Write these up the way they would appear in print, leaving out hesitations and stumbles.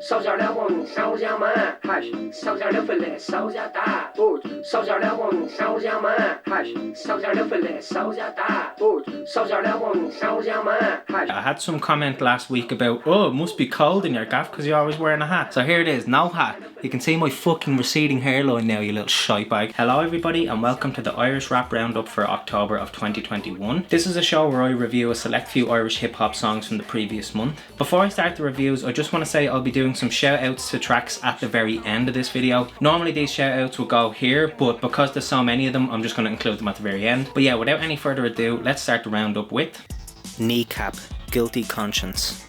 少点两黄少加满，还是少点的分量少加大，不少点两黄少加满，还是少点的分量少加大，不少点两黄少加满。I had some comment last week about, oh, it must be cold in your gaff because you're always wearing a hat. So here it is, no hat. You can see my fucking receding hairline now, you little shite bag. Hello everybody and welcome to the Irish Rap Roundup for October of 2021. This is a show where I review a select few Irish hip hop songs from the previous month. Before I start the reviews, I just want to say I'll be doing some shout outs to tracks at the very end of this video. Normally these shout outs will go here, but because there's so many of them, I'm just going to include them at the very end. But yeah, without any further ado, let's start the roundup with Kneecap, Guilty Conscience.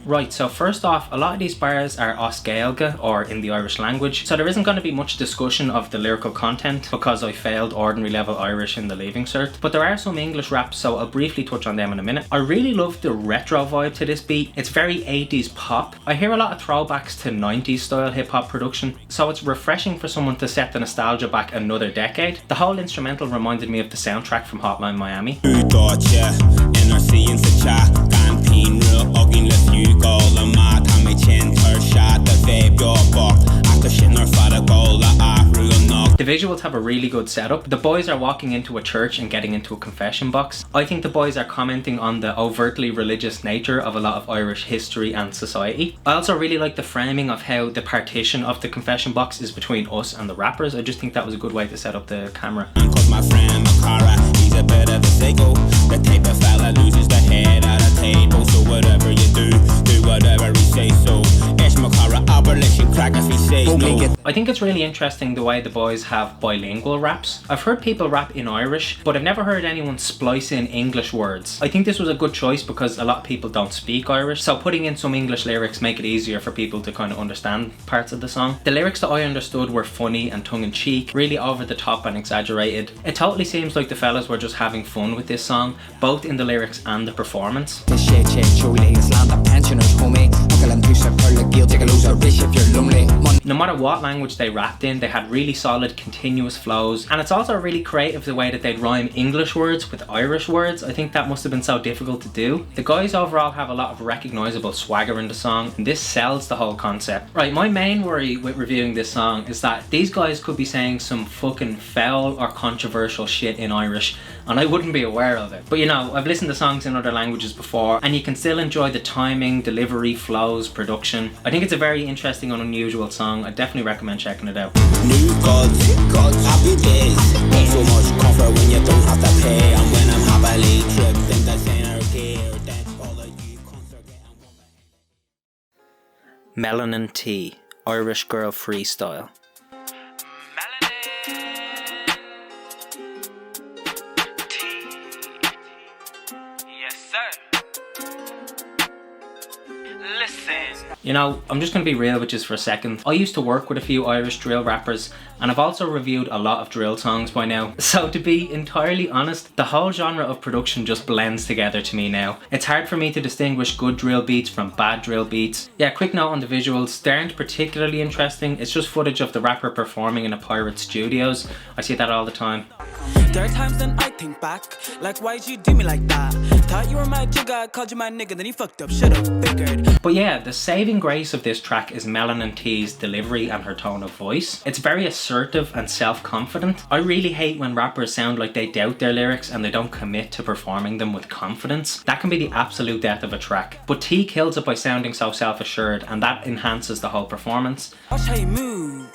Right, so first off, a lot of these bars are Oscailga, or in the Irish language, so there isn't going to be much discussion of the lyrical content because I failed ordinary level Irish in the Leaving Cert, but there are some English raps, so I'll briefly touch on them in a minute. I really love the retro vibe to this beat. It's very 80s pop. I hear a lot of throwbacks to 90s style hip hop production, so it's refreshing for someone to set the nostalgia back another decade. The whole instrumental reminded me of the soundtrack from Hotline Miami. The visuals have a really good setup. The boys are walking into a church and getting into a confession box. I think the boys are commenting on the overtly religious nature of a lot of Irish history and society. I also really like the framing of how the partition of the confession box is between us and the rappers. I just think that was a good way to set up the camera. My friend Makara, he's a bit of a psycho. The type of fella loses the head at a table. So whatever you do whatever he says so. Makara, abolition, crack if he says no. I think it's really interesting the way the boys have bilingual raps. I've heard people rap in Irish, but I've never heard anyone splice in English words. I think this was a good choice because a lot of people don't speak Irish, so putting in some English lyrics make it easier for people to kind of understand parts of the song. The lyrics that I understood were funny and tongue-in-cheek, really over the top and exaggerated. It totally seems like the fellas were just having fun with this song, both in the lyrics and the performance. No matter what language they rapped in, they had really solid continuous flows, and it's also really creative the way that they'd rhyme English words with Irish words. I think that must have been so difficult to do. The guys overall have a lot of recognisable swagger in the song, and this sells the whole concept. Right, my main worry with reviewing this song is that these guys could be saying some fucking foul or controversial shit in Irish, and I wouldn't be aware of it. But you know, I've listened to songs in other languages before, and you can still enjoy the timing, delivery, flows, production. I think it's a very interesting and unusual song. I definitely recommend checking it out. New gods, happy days. So much comfort when you don't have to pay. And when I'm happily tripped, think that's anarchy. Melanin T, Irish Girl Freestyle. You know, I'm just going to be real with you for a second. I used to work with a few Irish drill rappers, and I've also reviewed a lot of drill songs by now. So to be entirely honest, the whole genre of production just blends together to me now. It's hard for me to distinguish good drill beats from bad drill beats. Yeah, quick note on the visuals, they aren't particularly interesting. It's just footage of the rapper performing in a pirate studios. I see that all the time. There are times when I think back, like why'd you do me like that? Thought you were my jigger, I called you my nigga, then you fucked up, should've figured. But yeah, the saving grace of this track is Melanin T's delivery and her tone of voice. It's very assertive and self-confident. I really hate when rappers sound like they doubt their lyrics and they don't commit to performing them with confidence. That can be the absolute death of a track. But T kills it by sounding so self-assured, and that enhances the whole performance. Watch how you move.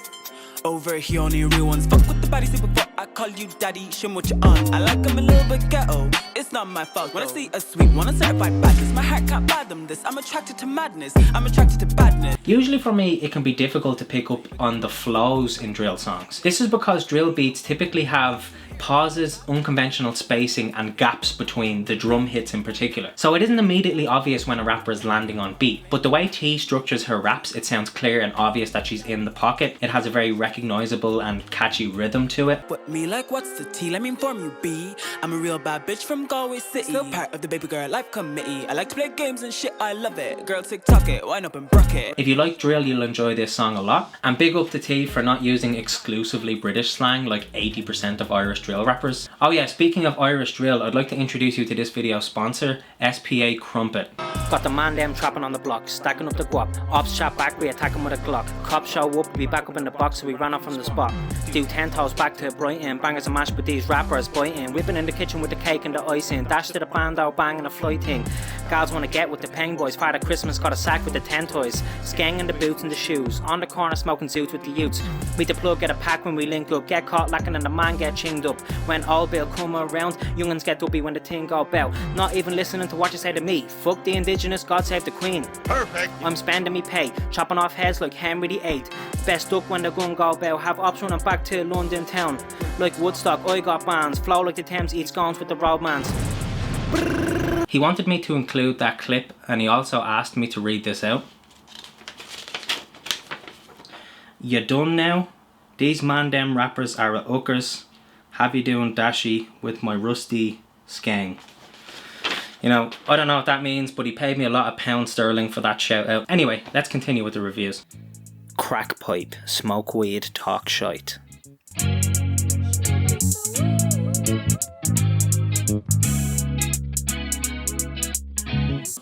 Over here only real ones. Fuck with the body, say before I call you daddy. Show me what you're on. I like 'em a little bit ghetto. It's not my fault. When I see a sweet one, I certified badness. My heart can't fathom this. I'm attracted to madness. I'm attracted to badness. Usually for me, it can be difficult to pick up on the flows in drill songs. This is because drill beats typically have pauses, unconventional spacing, and gaps between the drum hits in particular. So it isn't immediately obvious when a rapper is landing on beat, but the way T structures her raps, it sounds clear and obvious that she's in the pocket. It has a very recognizable and catchy rhythm to it. What me like, what's the T? Let me inform you, B. I'm a real bad bitch from Galway City. Still part of the baby girl life committee. I like to play games and shit, I love it. Girl TikTok it, wind up and brook it. If you like drill, you'll enjoy this song a lot. And big up to T for not using exclusively British slang like 80% of Irish drill rappers. Oh yeah, speaking of Irish drill, I'd like to introduce you to this video's sponsor, S.P.A. Crumpet. Got the man them trapping on the block, stacking up the guap. Ops shot back, we attack him with a Glock. Cops show up, we back up in the box, so we ran off from the spot. Do 10 toes back to Brighton, bangers and mash with these rappers biting. Whipping in the kitchen with the cake and the icing. Dash to the bando, banging a flight thing. Gals wanna get with the Pen Boys. Father Christmas got a sack with the 10 toys. Skeng in the boots and the shoes. On the corner smoking suits with the youths. Meet the plug, get a pack when we link up. Get caught lacking and the man get chinged up. When old Bill come around, young'uns get dubby when the thing go bout. Not even listening to what you say to me. Fuck the indigenous, God save the queen. Perfect. I'm spending me pay, chopping off heads like Henry VIII. Best up when the gun go bout. Have ops running back to London town. Like Woodstock, I got bands. Flow like the Thames, eat scones with the roadmans. He wanted me to include that clip, and he also asked me to read this out. You done now? These man dem rappers are a hookers. Have you doing dashy with my rusty skeng? You know, I don't know what that means, but he paid me a lot of pound sterling for that shout out. Anyway, let's continue with the reviews. Crack pipe, smoke weed, talk shite.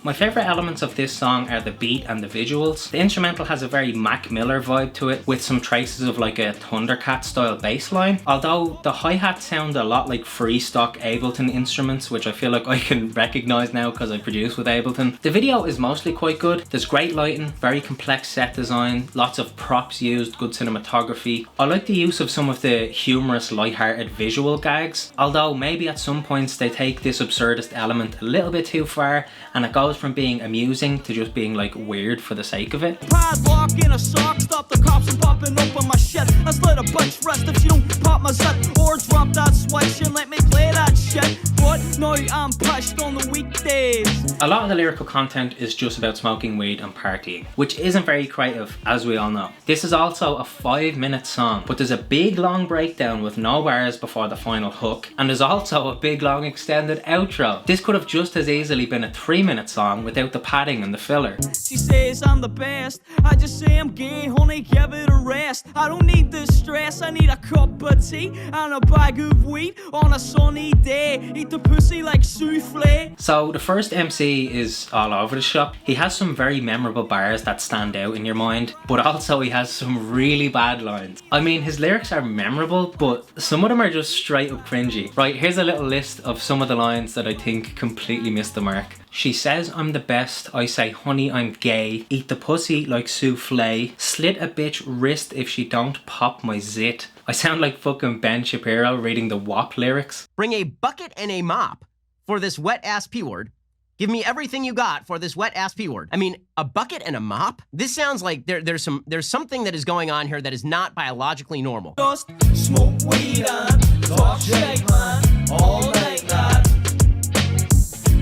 My favourite elements of this song are the beat and the visuals. The instrumental has a very Mac Miller vibe to it, with some traces of like a Thundercat style bass line. Although the hi-hats sound a lot like free stock Ableton instruments, which I feel like I can recognise now because I produce with Ableton. The video is mostly quite good. There's great lighting, very complex set design, lots of props used, good cinematography. I like the use of some of the humorous, light-hearted visual gags, although maybe at some points they take this absurdist element a little bit too far, and it goes from being amusing to just being like weird for the sake of it. Padlock in a sock, stop the cops from popping open my shit. I let a bitch rest if she don't pop my set. Or drop that switch and let me play that shit. But no, I'm pushed on the weekdays. A lot of the lyrical content is just about smoking weed and partying, which isn't very creative, as we all know. This is also a 5-minute song, but there's a big long breakdown with no bars before the final hook, and there's also a big long extended outro. This could have just as easily been a 3-minute song without the padding and the filler. She says I'm the best. I just say I'm gay, honey, give it a rest. I don't need the stress, I need a cup of tea and a bag of weed on a sunny day. Eat the pussy like souffle. So the first MC is all over the shop. He has some very memorable bars that stand out in your mind, but also he has some really bad lines. I mean, his lyrics are memorable, but some of them are just straight up cringy. Right, here's a little list of some of the lines that I think completely missed the mark. She says I'm the best, I say honey I'm gay, eat the pussy like souffle, slit a bitch wrist if she don't pop my zit. I sound like fucking Ben Shapiro reading the WAP lyrics. Bring a bucket and a mop for this wet ass P word. Give me everything you got for this wet ass P word. I mean, a bucket and a mop? This sounds like there's something that is going on here that is not biologically normal. Just smoke weed and talk shit, man, all night, lad.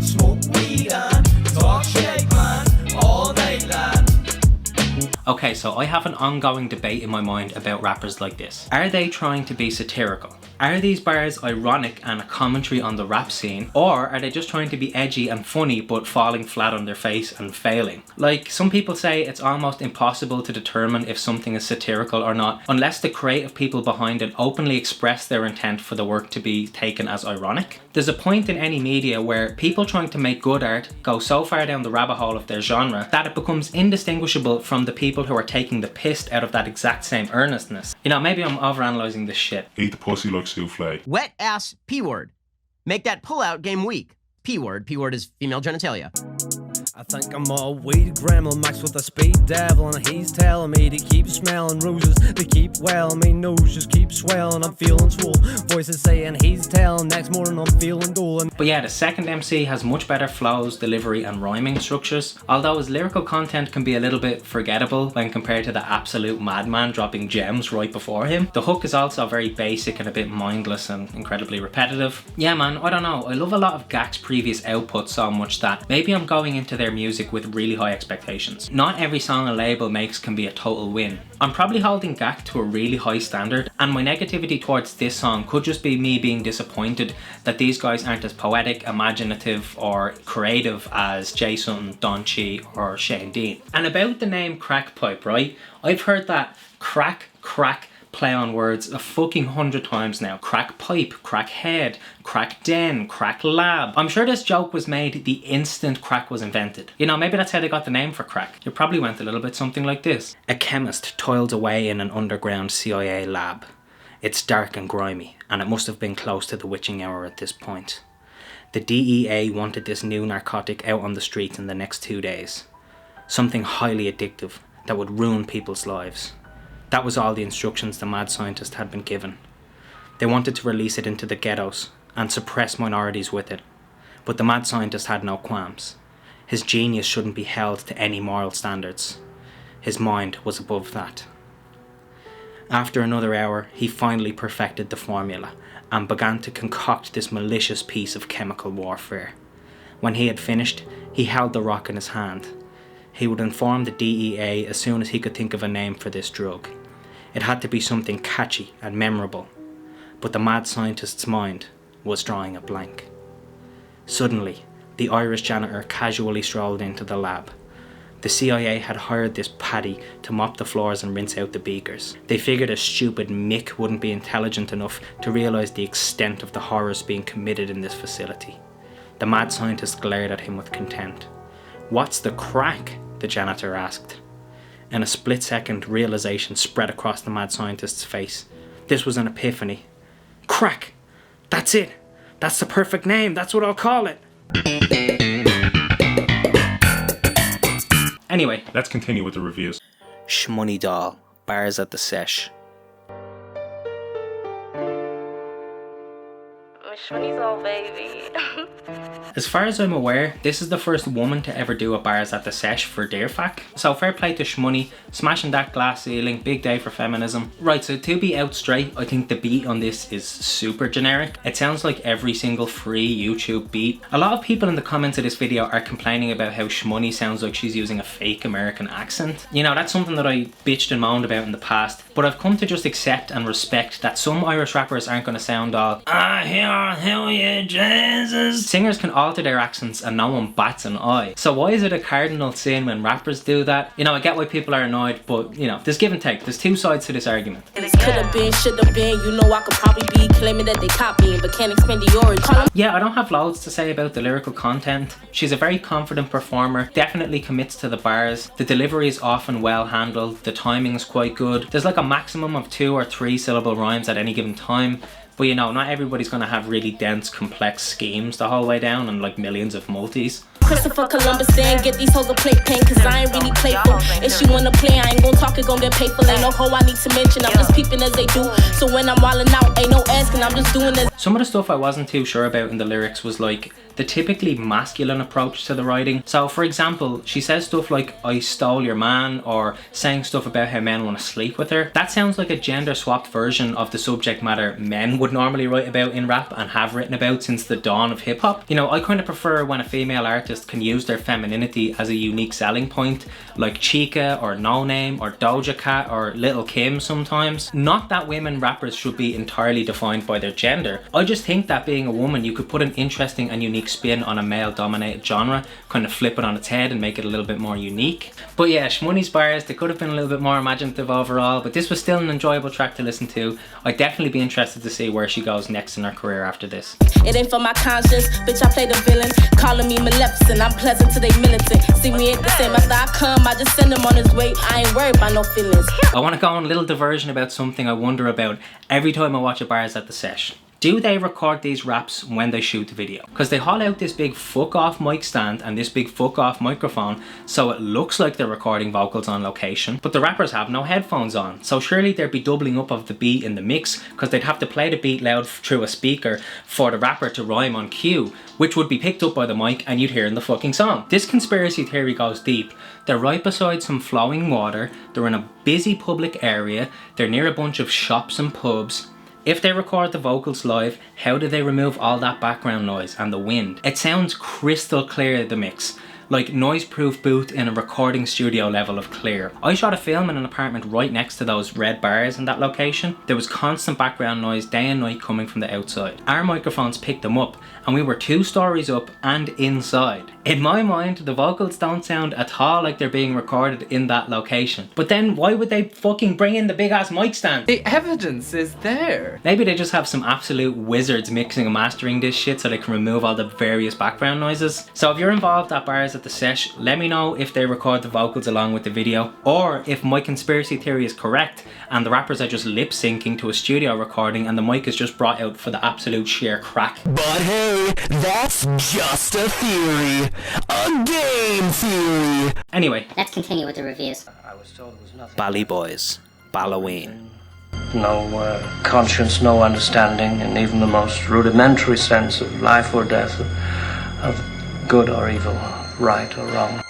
Smoke weed and talk shit, man, all night, lad. Okay, so I have an ongoing debate in my mind about rappers like this. Are they trying to be satirical? Are these bars ironic and a commentary on the rap scene? Or are they just trying to be edgy and funny but falling flat on their face and failing? Like, some people say it's almost impossible to determine if something is satirical or not unless the creative people behind it openly express their intent for the work to be taken as ironic. There's a point in any media where people trying to make good art go so far down the rabbit hole of their genre that it becomes indistinguishable from the people who are taking the piss out of that exact same earnestness. You know, maybe I'm overanalyzing this shit. Eat the pussy like souffle. Wet ass P word. Make that pull-out game weak. P word is female genitalia. I think I'm all weed gremlin mixed with a speed devil, and he's telling me to keep smelling roses, to keep well, me nose just keep swelling, I'm feeling swole. Voices saying he's telling, next morning I'm feeling golden. But yeah, the second MC has much better flows, delivery and rhyming structures, although his lyrical content can be a little bit forgettable when compared to the absolute madman dropping gems right before him. The hook is also very basic and a bit mindless and incredibly repetitive. Yeah man, I don't know, I love a lot of Gak's previous output so much that maybe I'm going into their music with really high expectations. Not every song a label makes can be a total win. I'm probably holding Gak to a really high standard, and my negativity towards this song could just be me being disappointed that these guys aren't as poetic, imaginative or creative as Jason, Don Chi or Shane Dean. And about the name Crack Pipe, right? I've heard that crack, play on words a fucking 100 times now. Crack pipe, crack head, crack den, crack lab. I'm sure this joke was made the instant crack was invented. You know, maybe that's how they got the name for crack. It probably went a little bit something like this. A chemist toils away in an underground CIA lab. It's dark and grimy, and it must have been close to the witching hour at this point. The DEA wanted this new narcotic out on the streets in the next 2 days. Something highly addictive that would ruin people's lives. That was all the instructions the mad scientist had been given. They wanted to release it into the ghettos and suppress minorities with it. But the mad scientist had no qualms. His genius shouldn't be held to any moral standards. His mind was above that. After another hour, he finally perfected the formula and began to concoct this malicious piece of chemical warfare. When he had finished, he held the rock in his hand. He would inform the DEA as soon as he could think of a name for this drug. It had to be something catchy and memorable, but the mad scientist's mind was drawing a blank. Suddenly, the Irish janitor casually strolled into the lab. The CIA had hired this Paddy to mop the floors and rinse out the beakers. They figured a stupid Mick wouldn't be intelligent enough to realise the extent of the horrors being committed in this facility. The mad scientist glared at him with contempt. "What's the crack?" the janitor asked. In a split second, realisation spread across the mad scientist's face. This was an epiphany. Crack! That's it! That's the perfect name, that's what I'll call it! Anyway. Let's continue with the reviews. Shmoney doll, bars at the sesh. Shmoney's all baby. As far as I'm aware, this is the first woman to ever do a bars at the sesh for Deerfack. So fair play to Shmoney, smashing that glass ceiling, big day for feminism. Right, so to be out straight, I think the beat on this is super generic. It sounds like every single free YouTube beat. A lot of people in the comments of this video are complaining about how Shmoney sounds like she's using a fake American accent. You know, that's something that I bitched and moaned about in the past, but I've come to just accept and respect that some Irish rappers aren't going to sound all, "I hear hell yeah Jesus." Singers can alter their accents and no one bats an eye. So why is it a cardinal sin when rappers do that? You know, I get why people are annoyed, but you know, there's give and take. There's two sides to this argument. Could've been, should've been, you know I could probably be claiming that they copying, but can't explain the origin. Yeah, I don't have loads to say about the lyrical content. She's a very confident performer, definitely commits to the bars. The delivery is often well handled, the timing is quite good. There's like a maximum of 2 or 3 syllable rhymes at any given time. But you know, not everybody's gonna have really dense, complex schemes the whole way down and like millions of multis. Christopher Columbus saying get these hoes a plate pain, cause I ain't really playful. If she wanna play, I ain't gon' talk, it gon' get paid for. Ain't no hoe I need to mention, I'm just peeping as they do. So when I'm wildin' out, ain't no asking, I'm just doing this. Some of the stuff I wasn't too sure about in the lyrics was like the typically masculine approach to the writing. So for example, she says stuff like, "I stole your man," or saying stuff about how men want to sleep with her. That sounds like a gender swapped version of the subject matter men would normally write about in rap and have written about since the dawn of hip hop. You know, I kind of prefer when a female artist can use their femininity as a unique selling point, like Chica or No Name or Doja Cat or Lil' Kim sometimes. Not that women rappers should be entirely defined by their gender. I just think that being a woman, you could put an interesting and unique spin on a male dominated genre, kind of flip it on its head and make it a little bit more unique. But yeah, Shmoney's bars, they could have been a little bit more imaginative overall, but this was still an enjoyable track to listen to. I'd definitely be interested to see where she goes next in her career after this. It ain't for my conscience, bitch I play the villain. Calling me Maleficent, I'm pleasant to they militant. See me ain't the same, after I come, I just send him on his way. I ain't worried about no feelings. I want to go on a little diversion about something I wonder about every time I watch a bars at the sesh. Do they record these raps when they shoot the video? Because they haul out this big fuck off mic stand and this big fuck off microphone, so it looks like they're recording vocals on location, but the rappers have no headphones on, so surely there'd be doubling up of the beat in the mix, because they'd have to play the beat loud through a speaker for the rapper to rhyme on cue, which would be picked up by the mic and you'd hear in the fucking song. This conspiracy theory goes deep. They're right beside some flowing water, they're in a busy public area, they're near a bunch of shops and pubs. If they record the vocals live, how do they remove all that background noise and the wind? It sounds crystal clear, the mix. like noise-proof booth in a recording studio level of clear. I shot a film in an apartment right next to those red bars in that location. There was constant background noise day and night coming from the outside. Our microphones picked them up and we were 2 stories up and inside. In my mind, the vocals don't sound at all like they're being recorded in that location. But then why would they fucking bring in the big ass mic stand? The evidence is there. Maybe they just have some absolute wizards mixing and mastering this shit so they can remove all the various background noises. So if you're involved at bars at the sesh, let me know if they record the vocals along with the video, or if my conspiracy theory is correct and the rappers are just lip syncing to a studio recording and the mic is just brought out for the absolute sheer crack. But hey, that's just a theory. A game theory. Anyway, let's continue with the reviews. Ballyboys, Balloween. No conscience, no understanding, and even the most rudimentary sense of life or death, of good or evil, right or wrong.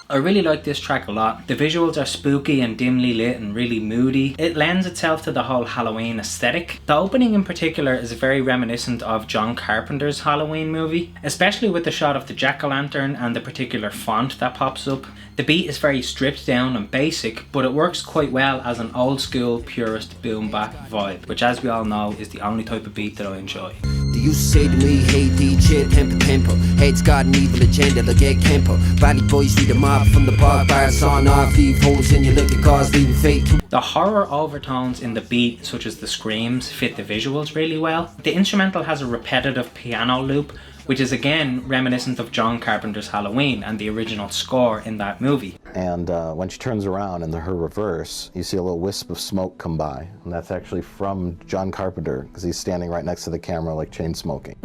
I really like this track a lot. The visuals are spooky and dimly lit and really moody. It lends itself to the whole Halloween aesthetic. The opening in particular is very reminiscent of John Carpenter's Halloween movie, especially with the shot of the jack-o'-lantern and the particular font that pops up. The beat is very stripped down and basic, but it works quite well as an old school purist boom bap vibe, which as we all know is the only type of beat that I enjoy. Do you say to me, hey DJ, tempo, head's got an evil agenda, like Egg Kempo. Ballyboys read the mob from the bar bars on off, leave holes in your little cars, leaving fate. The horror overtones in the beat, such as the screams, fit the visuals really well. The instrumental has a repetitive piano loop, which is again reminiscent of John Carpenter's Halloween and the original score in that movie. And when she turns around in her reverse, you see a little wisp of smoke come by. And that's actually from John Carpenter, because he's standing right next to the camera like chain smoking.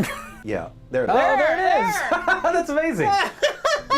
Yeah, there it is. Oh, there it is! That's amazing.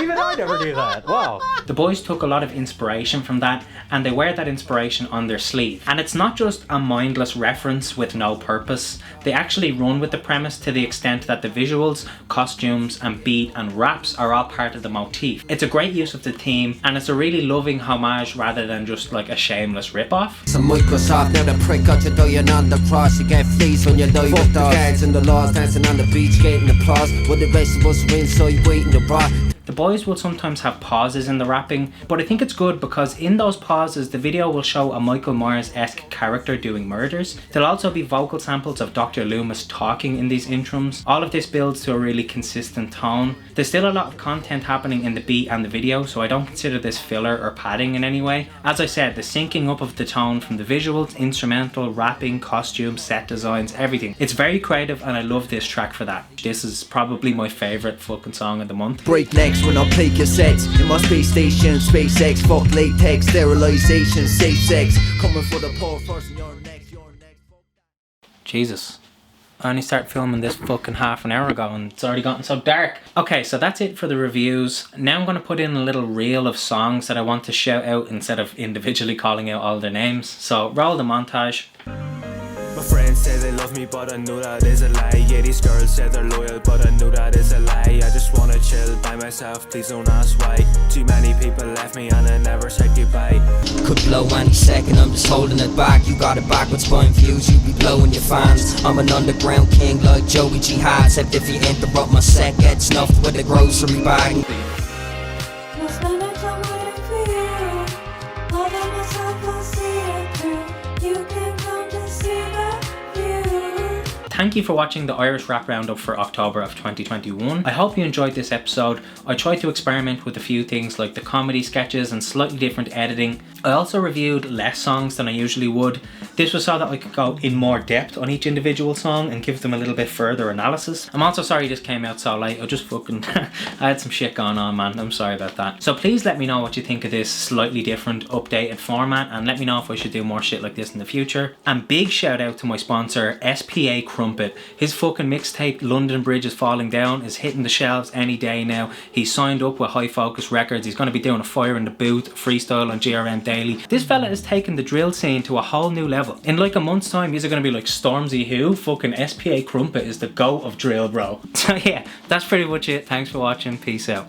Even I never knew that. Wow. The boys took a lot of inspiration from that, and they wear that inspiration on their sleeve. And it's not just a mindless reference with no purpose. They actually run with the premise to the extent that the visuals, costumes, and beat and raps are all part of the motif. It's a great use of the theme, and it's a really loving homage rather than just like a shameless rip-off. Some Microsoft, now the prick got you dying on the cross. You get fleas when you die with the guards and the laws, dancing on the beach, getting applause. While the rest of us are inside waiting to rot. The boys will sometimes have pauses in the rapping, but I think it's good because in those pauses the video will show a Michael Myers-esque character doing murders. There'll also be vocal samples of Dr. Loomis talking in these introns. All of this builds to a really consistent tone. There's still a lot of content happening in the beat and the video, so I don't consider this filler or padding in any way. As I said, the syncing up of the tone from the visuals, instrumental, rapping, costumes, set designs, everything. It's very creative and I love this track for that. This is probably my favourite fucking song of the month. Break legs when I play cassettes in my space station, SpaceX, fuck latex, sterilization, safe sex, coming for the poor first and you're next, Jesus. I only started filming this fucking half an hour ago and it's already gotten so dark. Okay, so that's it for the reviews. Now I'm going to put in a little reel of songs that I want to shout out instead of individually calling out all their names. So roll the montage. My friends say they love me, but I know that is a lie. Yeah, these girls say they're loyal, but I know that is a lie. I just wanna chill by myself, please don't ask why. Too many people left me and I never said goodbye. Could blow any second, I'm just holding it back. You got it backwards, point views, you be blowing your fans. I'm an underground king like Joey Jihad. Except if you interrupt my set, get snuffed with a grocery bag. Thank you for watching the Irish Rap Roundup for October of 2021. I hope you enjoyed this episode. I tried to experiment with a few things like the comedy sketches and slightly different editing. I also reviewed less songs than I usually would. This was so that I could go in more depth on each individual song and give them a little bit further analysis. I'm also sorry this came out so late. I just fucking I had some shit going on, man. I'm sorry about that. So please let me know what you think of this slightly different updated format and let me know if I should do more shit like this in the future. And big shout out to my sponsor S.P.A. Crumpet. His fucking mixtape London Bridge is Falling Down is hitting the shelves any day now. He's signed up with High Focus Records. He's going to be doing a Fire in the Booth, Freestyle on GRM Daily. This fella has taken the drill scene to a whole new level. In like a month's time, these are going to be like Stormzy who? Fucking S.P.A. Crumpet is the GOAT of drill, bro. So yeah, that's pretty much it. Thanks for watching. Peace out.